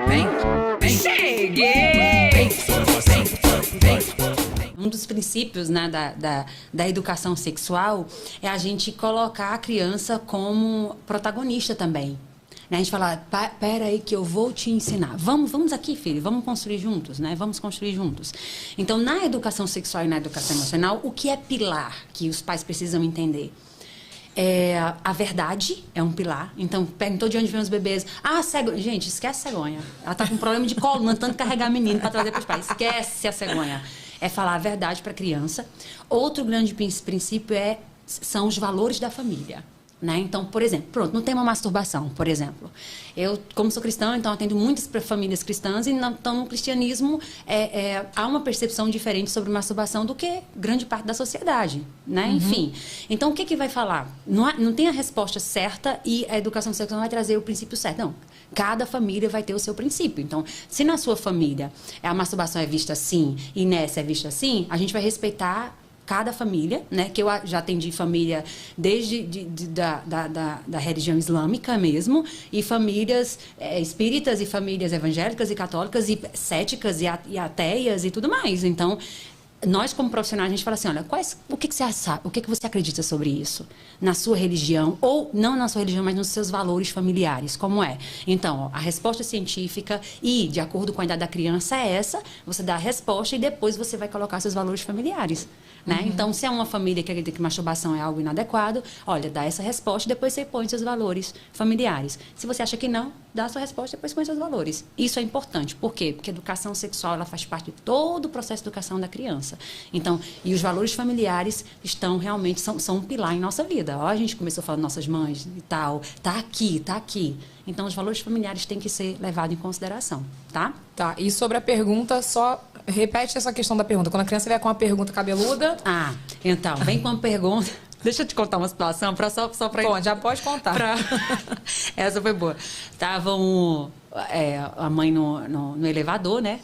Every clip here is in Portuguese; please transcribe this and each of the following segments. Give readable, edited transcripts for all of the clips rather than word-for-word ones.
Vem, vem, cheguei! Vem, vem. Um dos princípios, né, da educação sexual é a gente colocar a criança como protagonista também. A gente fala, pera aí que eu vou te ensinar. Vamos aqui, filho, vamos construir juntos, né? Vamos construir juntos. Então, na educação sexual e na educação emocional, o que é pilar que os pais precisam entender? A verdade é um pilar. Então, perguntou de onde vem os bebês. Cegonha. Gente, esquece a cegonha. Ela tá com problema de coluna, tanto carregar menino para trazer para os pais. Esquece a cegonha. É falar a verdade para a criança. Outro grande princípio são os valores da família. Né? Então, por exemplo, no tema masturbação, por exemplo. Eu, como sou cristã, então atendo muitas famílias cristãs e então no cristianismo há uma percepção diferente sobre masturbação do que grande parte da sociedade, né? Uhum. Enfim, então o que vai falar? Não tem a resposta certa e a educação sexual vai trazer o princípio certo, não. Cada família vai ter o seu princípio. Então, se na sua família a masturbação é vista assim e nessa é vista assim, a gente vai respeitar cada família, né? Que eu já atendi família desde da religião islâmica mesmo, e famílias espíritas, e famílias evangélicas e católicas, e céticas e ateias e tudo mais. Então, nós como profissionais, a gente fala assim, olha, o que você sabe, o que você acredita sobre isso? Na sua religião, ou não na sua religião, mas nos seus valores familiares, como é? Então, a resposta científica e, de acordo com a idade da criança, é essa, você dá a resposta e depois você vai colocar seus valores familiares. Né? Uhum. Então, se é uma família que acredita que masturbação é algo inadequado, olha, dá essa resposta e depois você põe seus valores familiares. Se você acha que não, dá a sua resposta e depois põe seus valores. Isso é importante. Por quê? Porque a educação sexual ela faz parte de todo o processo de educação da criança. Então, e os valores familiares estão realmente, são um pilar em nossa vida. Ó, a gente começou falando nossas mães e tal, tá aqui. Então, os valores familiares têm que ser levados em consideração, tá? Tá, e sobre a pergunta, só repete essa questão da pergunta. Quando a criança vier com uma pergunta cabeluda... Então, vem com uma pergunta... Deixa eu te contar uma situação, só para... Bom, já pode contar. Essa foi boa. Estavam a mãe no elevador, né?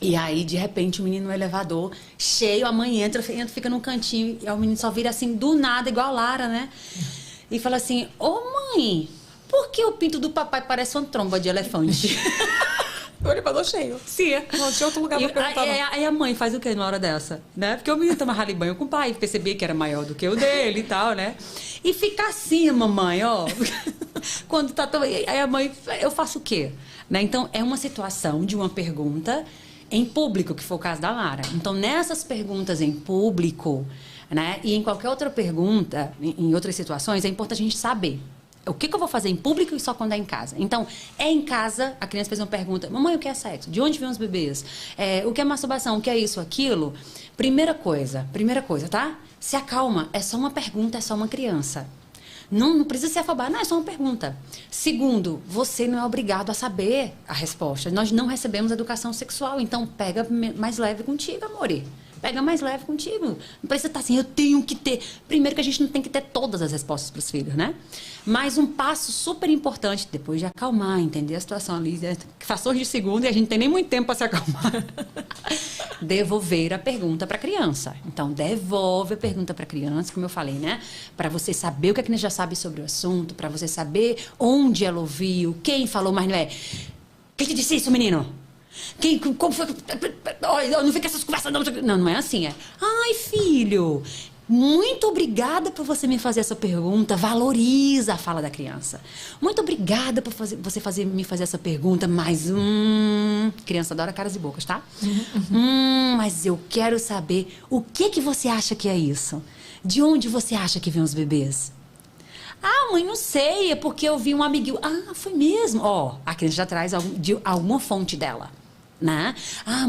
E aí, de repente, o menino no elevador, cheio, a mãe entra, fica num cantinho, e o menino só vira assim, do nada, igual a Lara, né? E fala assim, ô mãe, por que o pinto do papai parece uma tromba de elefante? O elevador cheio. Sim. Não tinha outro lugar pra perguntar. Aí a mãe faz o quê na hora dessa? Né? Porque o menino tomava banho com o pai, percebia que era maior do que o dele e tal, né? E fica assim, mamãe, ó. Quando tá... Aí a mãe, eu faço o quê? Né? Então, é uma situação de uma pergunta em público, que foi o caso da Lara. Então, nessas perguntas em público, né? E em qualquer outra pergunta, em outras situações, é importante a gente saber. O que eu vou fazer em público e só quando é em casa? Então, em casa, a criança fez uma pergunta. Mamãe, o que é sexo? De onde vêm os bebês? O que é masturbação? O que é isso, aquilo? Primeira coisa, tá? Se acalma. É só uma pergunta, é só uma criança. Não precisa se afobar. Não, é só uma pergunta. Segundo, você não é obrigado a saber a resposta. Nós não recebemos educação sexual. Então, pega mais leve contigo, amore. Pega mais leve contigo. Não precisa estar assim, eu tenho que ter... Primeiro que a gente não tem que ter todas as respostas para os filhos, né? Mas um passo super importante, depois de acalmar, entender a situação ali, frações de segundo, e a gente não tem nem muito tempo para se acalmar. Devolver a pergunta para a criança. Então, devolve a pergunta para a criança, como eu falei, né? Para você saber o que a criança já sabe sobre o assunto, para você saber onde ela ouviu, quem falou, mas não é... Quem te disse isso, menino? Como foi? Não fica essas conversas, não. Não é assim, ai, filho, muito obrigada por você me fazer essa pergunta. Valoriza a fala da criança. Muito obrigada por você me fazer essa pergunta, mas criança adora caras e bocas, tá? Mas eu quero saber o que você acha que é isso? De onde você acha que vêm os bebês? Mãe, não sei, é porque eu vi um amiguinho. Foi mesmo? A criança já traz alguma fonte dela, né?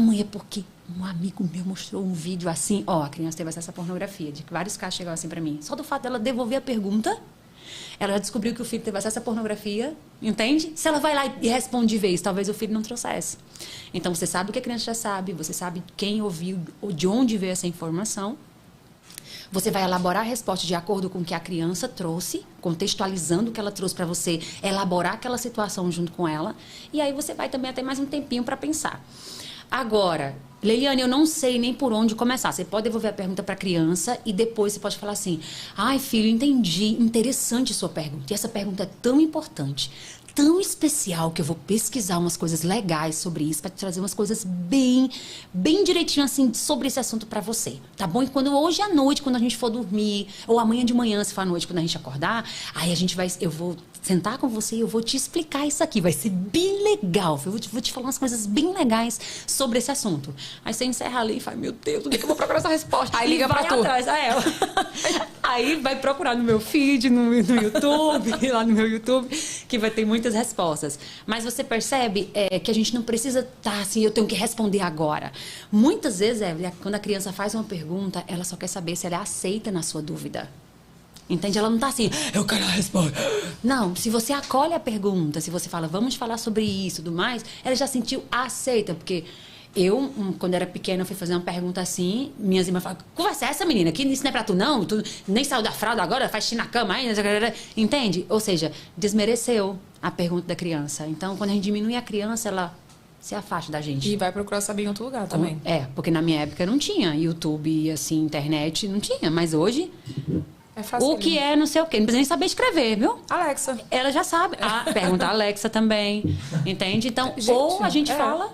Mãe, é porque um amigo meu mostrou um vídeo assim. A criança teve acesso à pornografia, de que vários casos chegaram assim pra mim. Só do fato dela devolver a pergunta, ela já descobriu que o filho teve acesso à pornografia, entende? Se ela vai lá e responde de vez, talvez o filho não trouxesse. Então, você sabe o que a criança já sabe, você sabe quem ouviu, de onde veio essa informação. Você vai elaborar a resposta de acordo com o que a criança trouxe, contextualizando o que ela trouxe para você, elaborar aquela situação junto com ela. E aí você vai também ter mais um tempinho para pensar. Agora, Leiliane, eu não sei nem por onde começar. Você pode devolver a pergunta para a criança e depois você pode falar assim, filho, entendi, interessante sua pergunta. E essa pergunta é tão importante, tão especial que eu vou pesquisar umas coisas legais sobre isso, para te trazer umas coisas bem direitinho assim sobre esse assunto para você, tá bom? E hoje à noite, quando a gente for dormir, ou amanhã de manhã, se for à noite, quando a gente acordar, aí eu vou sentar com você e eu vou te explicar isso aqui, vai ser bem legal, eu vou te falar umas coisas bem legais sobre esse assunto. Aí você encerra ali e fala, meu Deus, onde é que eu vou procurar essa resposta? Aí liga pra tu. Atrás, aí vai procurar no meu feed, no YouTube, lá no meu YouTube, que vai ter muitas respostas. Mas você percebe que a gente não precisa estar assim, eu tenho que responder agora. Muitas vezes, Evelyn, quando a criança faz uma pergunta, ela só quer saber se ela é aceita na sua dúvida. Entende? Ela não tá assim, eu quero a resposta. Não, se você acolhe a pergunta, se você fala, vamos falar sobre isso e tudo mais, ela já sentiu aceita, porque eu, quando era pequena, fui fazer uma pergunta assim, minhas irmãs falaram, conversa essa, menina, que isso não é pra tu não, tu nem saiu da fralda agora, faz xixi na cama aí, entende? Ou seja, desmereceu a pergunta da criança. Então, quando a gente diminui a criança, ela se afasta da gente. E vai procurar saber em outro lugar também. Porque na minha época não tinha YouTube, assim, internet, não tinha, mas hoje... É fácil. O que é não sei o quê. Não precisa nem saber escrever, viu? Alexa. Ela já sabe. Pergunta a Alexa também. Entende? Então, ou a gente fala,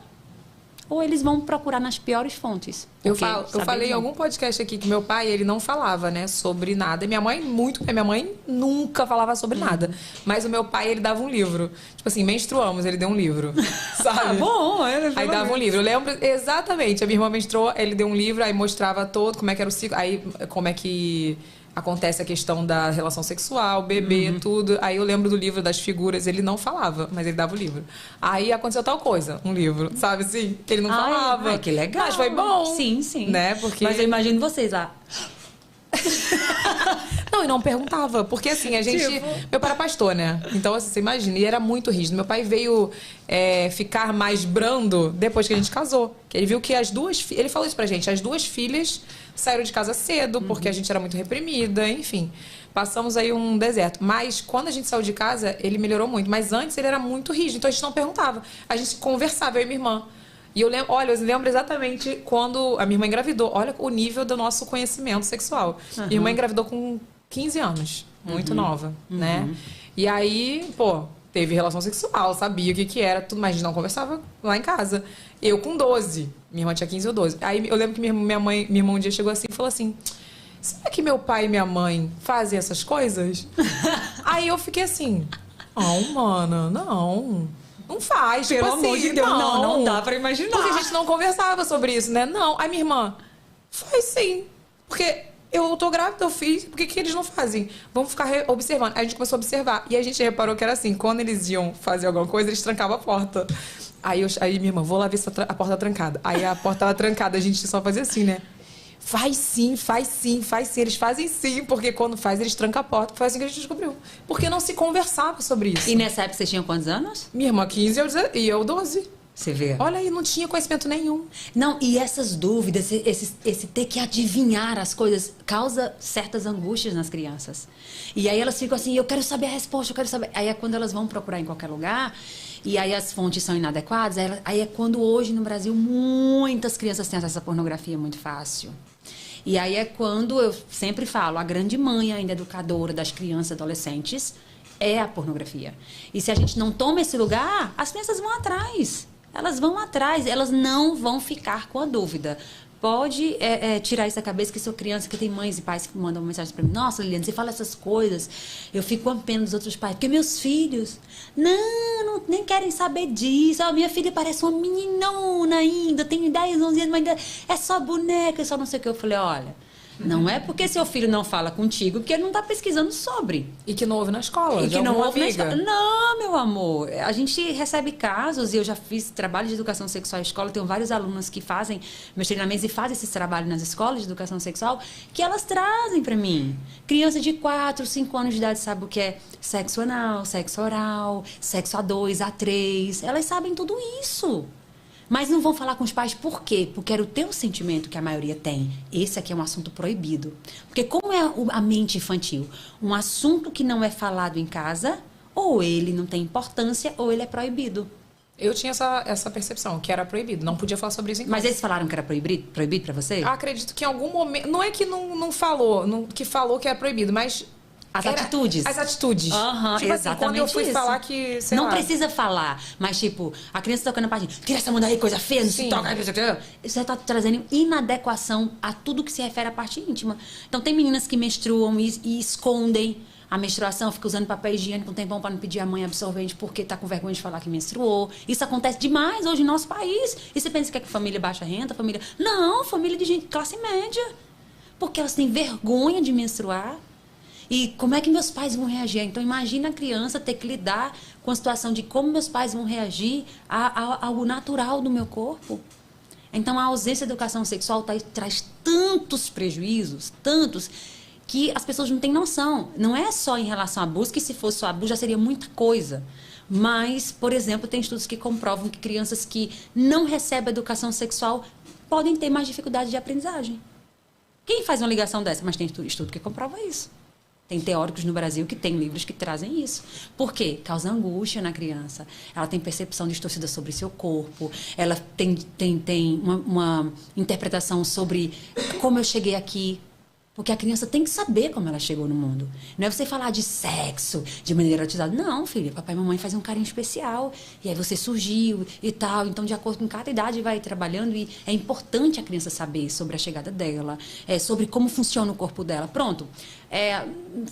ou eles vão procurar nas piores fontes. Eu falei em algum podcast aqui que meu pai, ele não falava, né, sobre nada. Minha mãe nunca falava sobre nada. Mas o meu pai, ele dava um livro. Tipo assim, menstruamos, ele deu um livro. Sabe? Bom, aí dava um livro. Eu lembro exatamente. A minha irmã menstruou, ele deu um livro, aí mostrava todo como é que era o ciclo. Aí, como é que acontece a questão da relação sexual, bebê, tudo. Aí eu lembro do livro das figuras, ele não falava, mas ele dava o livro. Aí aconteceu tal coisa, um livro, sabe assim? Ele não falava. Ai, que legal. Mas foi bom. Sim, sim. Né? Porque... Mas eu imagino vocês lá. Não, e não perguntava. Porque assim, a gente... Meu pai era pastor, né? Então, assim, você imagina. E era muito rígido. Meu pai veio ficar mais brando depois que a gente casou. Que ele viu que as duas... Ele falou isso pra gente. As duas filhas saíram de casa cedo, porque a gente era muito reprimida, enfim. Passamos aí um deserto. Mas quando a gente saiu de casa, ele melhorou muito. Mas antes ele era muito rígido. Então a gente não perguntava. A gente conversava, eu e minha irmã. E eu lembro exatamente quando a minha irmã engravidou. Olha o nível do nosso conhecimento sexual. Minha irmã engravidou com 15 anos. Muito nova, né? E aí, teve relação sexual, sabia o que era, tudo, mas a gente não conversava lá em casa. Eu com 12. Minha irmã tinha 15 ou 12. Aí eu lembro que minha irmã um dia chegou assim e falou assim, será que meu pai e minha mãe fazem essas coisas? Aí eu fiquei assim, não, mana, não faz. Pelo tipo amor assim, de Deus, não dá pra imaginar. Porque a gente não conversava sobre isso, né? Não. Aí minha irmã, faz sim. Porque eu tô grávida, eu fiz, por que eles não fazem? Vamos ficar observando. Aí a gente começou a observar. E a gente reparou que era assim, quando eles iam fazer alguma coisa, eles trancavam a porta. Aí minha irmã, vou lá ver se a porta tá trancada. Aí a porta tava trancada, a gente só fazia assim, né? Faz sim. Eles fazem sim, porque quando faz, eles trancam a porta. Foi assim que a gente descobriu. Porque não se conversava sobre isso. E nessa época você tinha quantos anos? Minha irmã 15 e eu 12. Você vê? Olha aí, não tinha conhecimento nenhum. Não, e essas dúvidas, esse ter que adivinhar as coisas, causa certas angústias nas crianças. E aí elas ficam assim, eu quero saber a resposta, eu quero saber. Aí é quando elas vão procurar em qualquer lugar, e aí as fontes são inadequadas, aí é quando hoje no Brasil muitas crianças têm acesso à pornografia muito fácil. E aí é quando, eu sempre falo, a grande mãe ainda educadora das crianças e adolescentes é a pornografia. E se a gente não toma esse lugar, as crianças vão atrás. Elas vão atrás, elas não vão ficar com a dúvida. Pode tirar isso da cabeça que sou criança, que tem mães e pais que mandam mensagem para mim. Nossa, Liliane, você fala essas coisas, eu fico com pena dos outros pais. Porque meus filhos, nem querem saber disso. Minha filha parece uma meninona ainda, tem 10, 11 anos, mas ainda é só boneca, é só não sei o que. Eu falei, olha... Não é porque seu filho não fala contigo, porque ele não está pesquisando sobre. E que não ouve na escola. E que não ouve na escola. Não, meu amor. A gente recebe casos, e eu já fiz trabalho de educação sexual em escola, tenho vários alunos que fazem meus treinamentos e fazem esse trabalho nas escolas de educação sexual, que elas trazem para mim. Criança de 4, 5 anos de idade sabe o que é sexo anal, sexo oral, sexo A2, A3. Elas sabem tudo isso. Mas não vão falar com os pais por quê? Porque era o teu sentimento que a maioria tem. Esse aqui é um assunto proibido. Porque como é a mente infantil? Um assunto que não é falado em casa, ou ele não tem importância, ou ele é proibido. Eu tinha essa percepção, que era proibido. Não podia falar sobre isso em casa. Mas eles falaram que era proibido pra você? Acredito que em algum momento... Não é que não falou, que falou que era proibido, mas As atitudes. As atitudes. Tipo assim, quando eu fui falar que, sei não lá. precisa falar, mas tipo, a criança tocando a patinha, tira essa mão daí, coisa feia, não se toca. Você tá trazendo inadequação a tudo que se refere à parte íntima. Então tem meninas que menstruam e escondem a menstruação, fica usando papel higiênico um tempão para não pedir à mãe absorvente porque tá com vergonha de falar que menstruou. Isso acontece demais hoje no nosso país. E você pensa que é família baixa renda, família... Não, família de gente classe média. Porque elas têm vergonha de menstruar. E como é que meus pais vão reagir? Então, imagina a criança ter que lidar com a situação de como meus pais vão reagir ao natural do meu corpo. Então, a ausência de educação sexual traz tantos prejuízos, tantos, que as pessoas não têm noção. Não é só em relação a abuso, que se fosse só abuso já seria muita coisa. Mas, por exemplo, tem estudos que comprovam que crianças que não recebem educação sexual podem ter mais dificuldade de aprendizagem. Quem faz uma ligação dessa? Mas tem estudo que comprova isso. Tem teóricos no Brasil que têm livros que trazem isso. Por quê? Causa angústia na criança. Ela tem percepção distorcida sobre seu corpo. Ela tem uma interpretação sobre como eu cheguei aqui. Porque a criança tem que saber como ela chegou no mundo. Não é você falar de sexo de maneira erotizada. Não, filha. Papai e mamãe fazem um carinho especial. E aí você surgiu e tal. Então, de acordo com cada idade, vai trabalhando. E é importante a criança saber sobre a chegada dela. Sobre como funciona o corpo dela. Pronto.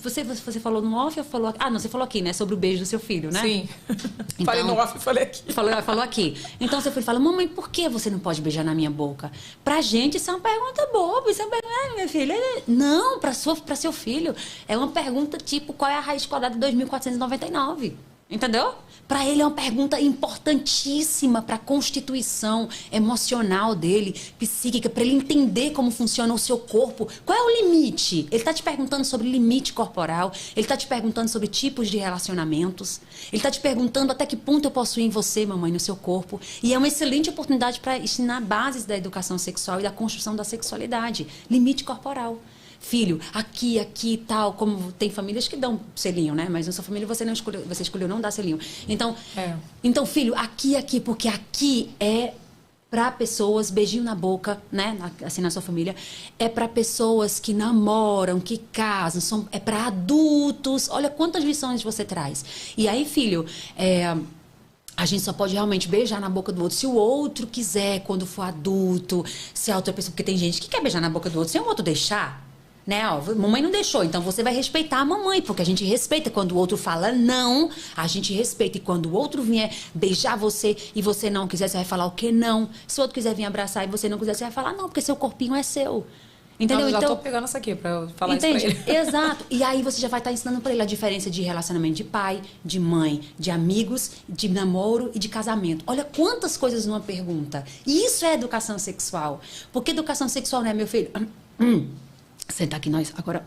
Você falou no off ou falou... Ah, não, você falou aqui, né? Sobre o beijo do seu filho, né? Sim. Então, falei no off e falei aqui. Falou aqui. Então, seu filho fala, mamãe, por que você não pode beijar na minha boca? Pra gente, isso é uma pergunta boba. Isso é uma pergunta... minha filha... Não, para seu filho. É uma pergunta tipo, qual é a raiz quadrada de 2.499? Entendeu? Para ele é uma pergunta importantíssima para a constituição emocional dele, psíquica, para ele entender como funciona o seu corpo. Qual é o limite? Ele está te perguntando sobre limite corporal, ele está te perguntando sobre tipos de relacionamentos, ele está te perguntando até que ponto eu posso ir em você, mamãe, no seu corpo. E é uma excelente oportunidade para ensinar bases da educação sexual e da construção da sexualidade. Limite corporal. Filho, aqui e tal, como tem famílias que dão selinho, né? Mas na sua família você escolheu não dar selinho. Então, filho, aqui, porque aqui é para pessoas, beijinho na boca, né? Assim, na sua família, é para pessoas que namoram, que casam, é para adultos. Olha quantas lições você traz. E aí, filho, a gente só pode realmente beijar na boca do outro se o outro quiser, quando for adulto, se a outra pessoa... Porque tem gente que quer beijar na boca do outro sem o outro deixar. Né? Ó, mamãe não deixou, então você vai respeitar a mamãe, porque a gente respeita quando o outro fala não, a gente respeita, e quando o outro vier beijar você e você não quiser, você vai falar o que não. Se o outro quiser vir abraçar e você não quiser, você vai falar não, porque seu corpinho é seu. Entendeu? Eu já tô pegando essa aqui pra eu falar entende? Isso pra ele. Exato. E aí você já vai estar ensinando pra ele a diferença de relacionamento de pai, de mãe, de amigos, de namoro e de casamento. Olha quantas coisas numa pergunta. E isso é educação sexual. Porque educação sexual não é, meu filho... Senta aqui nós, agora,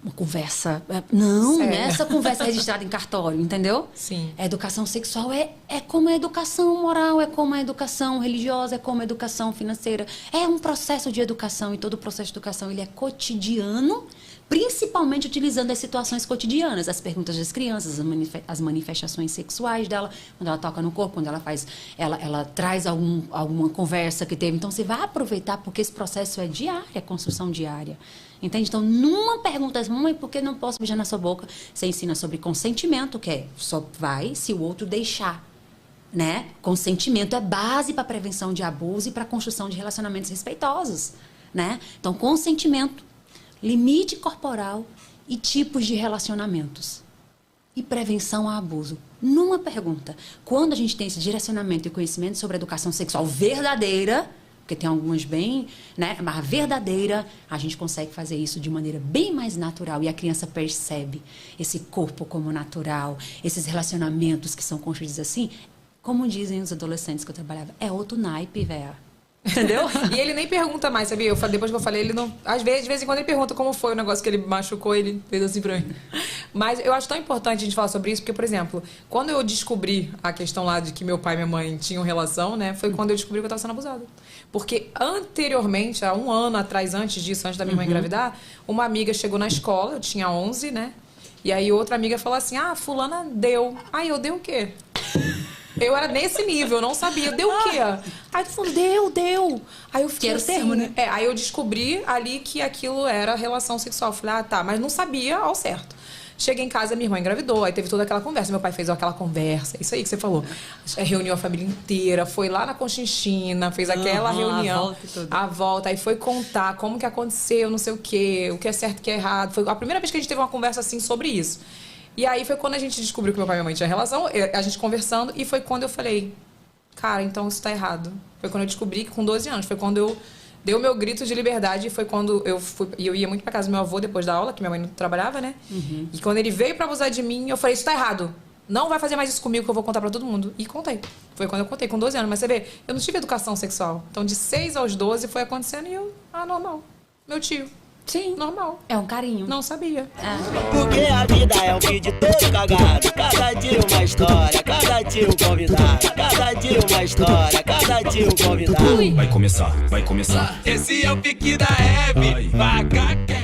uma conversa... Não, Sério? né? Essa conversa é registrada em cartório, entendeu? Sim. A educação sexual é como a educação moral, é como a educação religiosa, é como a educação financeira. É um processo de educação, e todo processo de educação ele é cotidiano, principalmente utilizando as situações cotidianas, as perguntas das crianças, as manifestações sexuais dela, quando ela toca no corpo, quando ela traz alguma conversa que teve. Então, você vai aproveitar, porque esse processo é diário, é construção diária. Entende? Então, numa pergunta, mamãe, por que não posso beijar na sua boca? Você ensina sobre consentimento, que só vai se o outro deixar. Né? Consentimento é base para a prevenção de abuso e para a construção de relacionamentos respeitosos. Né? Então, consentimento, limite corporal e tipos de relacionamentos. E prevenção a abuso. Numa pergunta, quando a gente tem esse direcionamento e conhecimento sobre a educação sexual verdadeira, porque tem algumas bem, né? Mas a verdadeira, a gente consegue fazer isso de maneira bem mais natural. E a criança percebe esse corpo como natural, esses relacionamentos que são construídos assim. Como dizem os adolescentes que eu trabalhava, é outro naipe, velho. Entendeu? E ele nem pergunta mais, sabia? Depois que eu falei, ele não... Às vezes, de vez em quando ele pergunta como foi o negócio que ele machucou, ele fez assim pra mim. Mas eu acho tão importante a gente falar sobre isso, porque, por exemplo, quando eu descobri a questão lá de que meu pai e minha mãe tinham relação, né? Foi quando eu descobri que eu tava sendo abusada. Porque anteriormente, há um ano atrás, antes disso, antes da minha mãe engravidar, uma amiga chegou na escola, eu tinha 11, né? E aí outra amiga falou assim, fulana deu. Aí eu dei o quê? Eu era nesse nível, eu não sabia. Deu o quê? Aí tu falou, deu. Aí eu fiquei assim, termo, né? Aí eu descobri ali que aquilo era relação sexual. Eu falei, tá, mas não sabia ao certo. Cheguei em casa, minha irmã engravidou, aí teve toda aquela conversa. Meu pai fez aquela conversa, isso aí que você falou. Reuniu a família inteira, foi lá na Conchinchina, fez aquela reunião. A volta, aí foi contar como que aconteceu, não sei o quê, o que é certo e o que é errado. Foi a primeira vez que a gente teve uma conversa assim sobre isso. E aí foi quando a gente descobriu que meu pai e minha mãe tinham relação, a gente conversando, e foi quando eu falei, cara, então isso tá errado. Foi quando eu descobri que com 12 anos, foi quando eu dei o meu grito de liberdade, foi quando eu ia muito pra casa do meu avô depois da aula, que minha mãe não trabalhava, né? E quando ele veio pra abusar de mim, eu falei, isso tá errado. Não vai fazer mais isso comigo que eu vou contar pra todo mundo. E contei. Foi quando eu contei, com 12 anos. Mas você vê, eu não tive educação sexual. Então de 6 aos 12 foi acontecendo e eu, normal. Meu tio. Sim. Normal. É um carinho. Não sabia. Porque a vida é um vídeo todo cagado. Cada dia uma história, cada dia um convidado. Cada dia uma história, cada dia um convidado. Vai começar. Esse é o pique da Hebe. Vaca